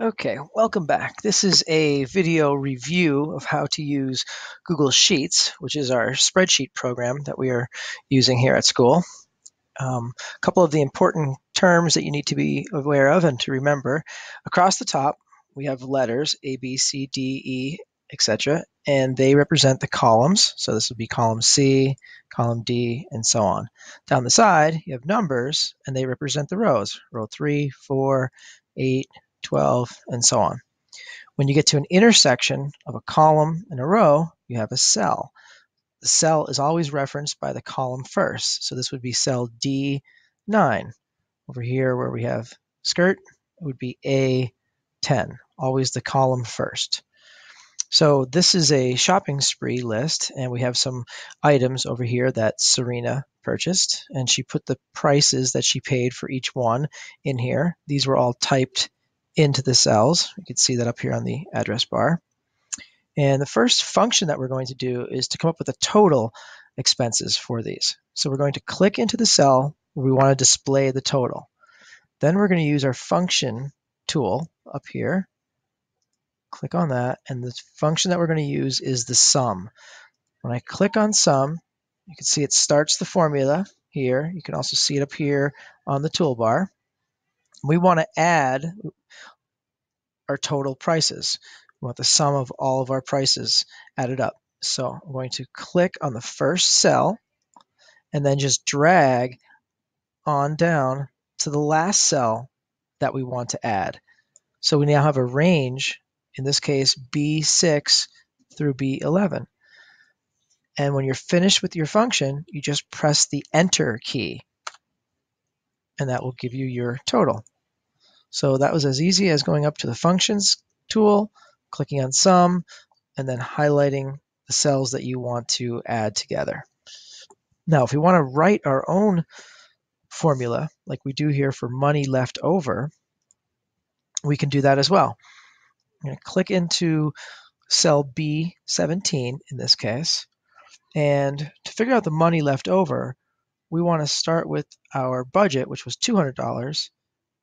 Okay, welcome back. This is a video review of how to use Google Sheets, which is our spreadsheet program that we are using here at school. A couple of the important terms that you need to be aware of and to remember. Across the top, we have letters A, B, C, D, E, etc., and they represent the columns. So this would be column C, column D, and so on. Down the side, you have numbers, and they represent the rows, row 3, 4, 8, 12, and so on. When you get to an intersection of a column and a row, you have a cell. The cell is always referenced by the column first. So this would be cell D9. Over here where we have skirt, it would be A10, always the column first. So this is a shopping spree list, and we have some items over here that Serena purchased, and she put the prices that she paid for each one in here. These were all typed into the cells. You can see that up here on the address bar. And the first function that we're going to do is to come up with a total expenses for these. So we're going to click into the cell where we want to display the total. Then we're going to use our function tool up here. Click on that, and the function that we're going to use is the sum. When I click on sum, you can see it starts the formula here. You can also see it up here on the toolbar. We want to add our total prices. We want the sum of all of our prices added up. So I'm going to click on the first cell and then just drag on down to the last cell that we want to add. So we now have a range, in this case B6 through B11. And when you're finished with your function, you just press the Enter key, and that will give you your total. So that was as easy as going up to the Functions tool, clicking on Sum, and then highlighting the cells that you want to add together. Now, if we want to write our own formula, like we do here for money left over, we can do that as well. I'm going to click into cell B17 in this case, and to figure out the money left over, we want to start with our budget, which was $200,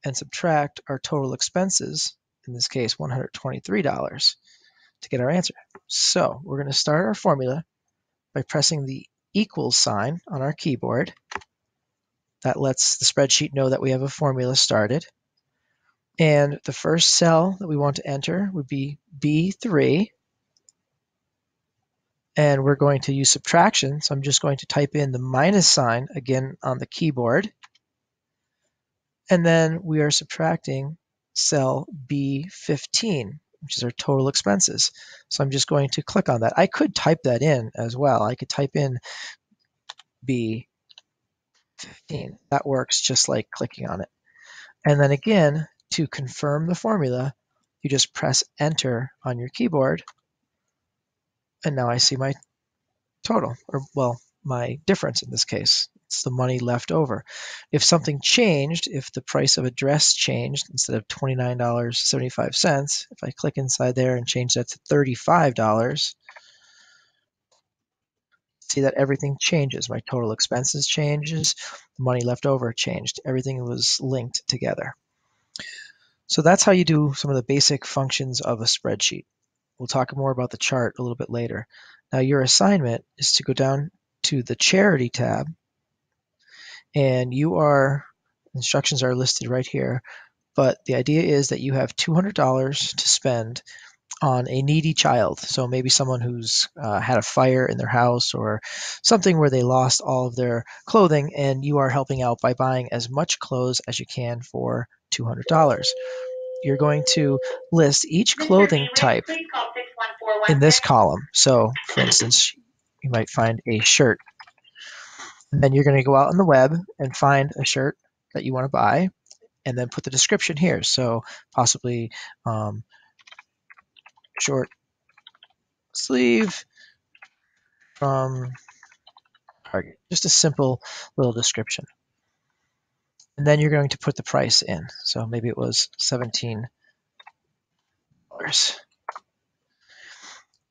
and subtract our total expenses, in this case $123, to get our answer. So we're going to start our formula by pressing the equals sign on our keyboard. That lets the spreadsheet know that we have a formula started. And the first cell that we want to enter would be B3. And we're going to use subtraction, so I'm just going to type in the minus sign again on the keyboard. And then we are subtracting cell B15, which is our total expenses. So I'm just going to click on that. I could type that in as well. I could type in B15. That works just like clicking on it. And then again, to confirm the formula, you just press Enter on your keyboard. And now I see my total, or well, my difference in this case. It's the money left over. If something changed, if the price of a dress changed, instead of $29.75, if I click inside there and change that to $35, see that everything changes. My total expenses changes, the money left over changed. Everything was linked together. So that's how you do some of the basic functions of a spreadsheet. We'll talk more about the chart a little bit later. Now your assignment is to go down to the Charity tab, and instructions are listed right here, but the idea is that you have $200 to spend on a needy child. So maybe someone who's had a fire in their house or something where they lost all of their clothing, and you are helping out by buying as much clothes as you can for $200. You're going to list each clothing type in this column. So for instance, you might find a shirt. And then you're going to go out on the web and find a shirt that you want to buy, and then put the description here. So possibly short sleeve from Target. Just a simple little description. And then you're going to put the price in. So maybe it was $17.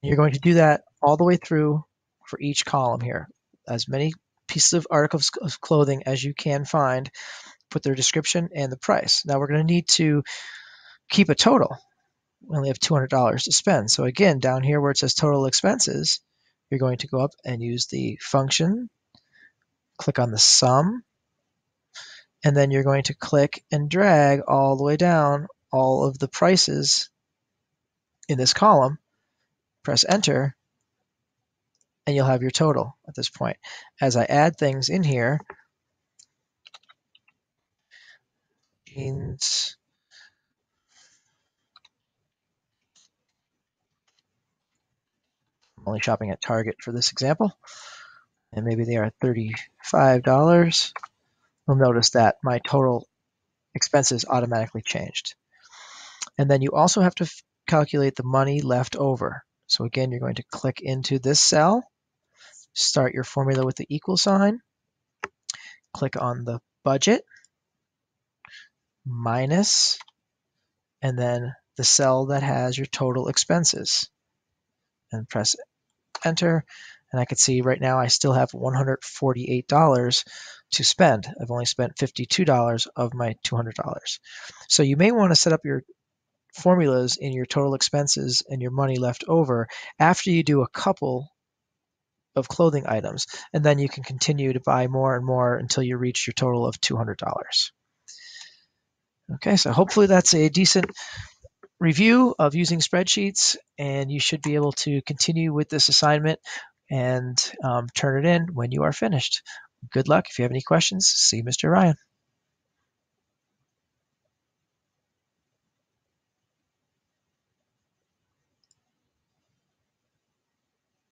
You're going to do that all the way through for each column here. As many pieces of articles of clothing as you can find, put their description and the price. Now we're going to need to keep a total. We only have $200 to spend. So again, down here where it says total expenses, you're going to go up and use the function, click on the sum, and then you're going to click and drag all the way down all of the prices in this column, press enter, and you'll have your total at this point. As I add things in here, jeans, I'm only shopping at Target for this example, and maybe they are $35. You'll notice that my total expenses automatically changed. And then you also have to calculate the money left over. So again, you're going to click into this cell, start your formula with the equal sign, click on the budget, minus, and then the cell that has your total expenses, and press enter. And I can see right now I still have $148 to spend. I've only spent $52 of my $200. So you may want to set up your formulas in your total expenses and your money left over after you do a couple of clothing items, and then you can continue to buy more and more until you reach your total of $200. Okay, so hopefully that's a decent review of using spreadsheets, and you should be able to continue with this assignment and turn it in when you are finished. Good luck. If you have any questions, see Mr. Ryan.